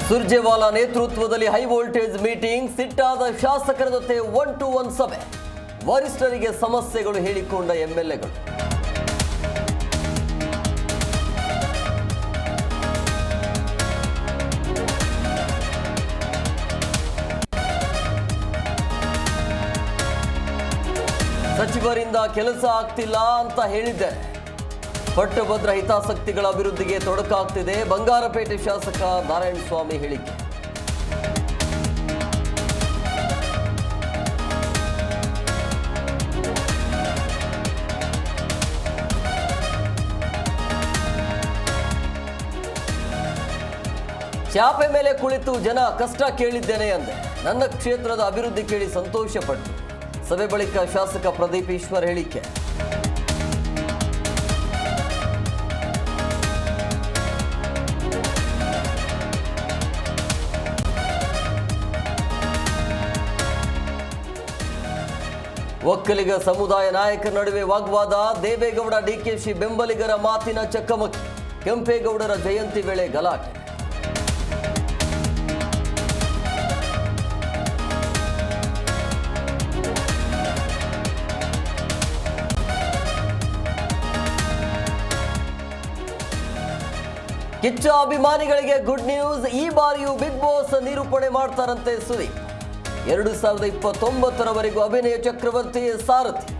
ಸುರ್ಜೇವಾಲಾ ನೇತೃತ್ವದಲ್ಲಿ high voltage meeting, ಸಿಟ್ಟಾದ ಶಾಸಕರ ಜೊತೆ 1-to-1 ಸಭೆ, ವರಿಷ್ಠರಿಗೆ ಸಮಸ್ಯೆಗಳು ಹೇಳಿಕೊಂಡ ಎಂಎಲ್ಎಗಳು. ಸಚಿವರಿಂದ ಕೆಲಸ ಆಗ್ತಿಲ್ಲ ಅಂತ ಹೇಳಿದ್ದಾರೆ. ಪಟ್ಟಭದ್ರ ಹಿತಾಸಕ್ತಿಗಳ ಅಭಿವೃದ್ಧಿಗೆ ತೊಡಕಾಗ್ತಿದೆ, ಬಂಗಾರಪೇಟೆ ಶಾಸಕ ನಾರಾಯಣಸ್ವಾಮಿ ಹೇಳಿಕೆ. ಚಾಪೆ ಮೇಲೆ ಕುಳಿತು ಜನ ಕಷ್ಟ ಕೇಳಿದ್ದೇನೆ ಅಂದೆ, ನನ್ನ ಕ್ಷೇತ್ರದ ಅಭಿವೃದ್ಧಿ ಕೇಳಿ ಸಂತೋಷಪಟ್ಟು. ಸಭೆ ಬಳಿಕ ಶಾಸಕ ಪ್ರದೀಪ್ ಈಶ್ವರ್ ಹೇಳಿಕೆ. ಒಕ್ಕಲಿಗ ಸಮುದಾಯ ನಾಯಕರ ನಡುವೆ ವಾಗ್ವಾದ, ದೇವೇಗೌಡ ಡಿಕೆಶಿ ಬೆಂಬಲಿಗರ ಮಾತಿನ ಚಕಮಕಿ, ಕೆಂಪೇಗೌಡರ ಜಯಂತಿ ವೇಳೆ ಗಲಾಟೆ. ಕಿಚ್ಚ ಅಭಿಮಾನಿಗಳಿಗೆ ಗುಡ್ ನ್ಯೂಸ್, ಈ ಬಾರಿಯೂ ಬಿಗ್ ಬಾಸ್ ನಿರೂಪಣೆ ಮಾಡ್ತಾರಂತೆ ಸುದೀಪ್. 2029ರವರೆಗೂ ಅಭಿನಯ ಚಕ್ರವರ್ತಿ ಸಾರಥಿ.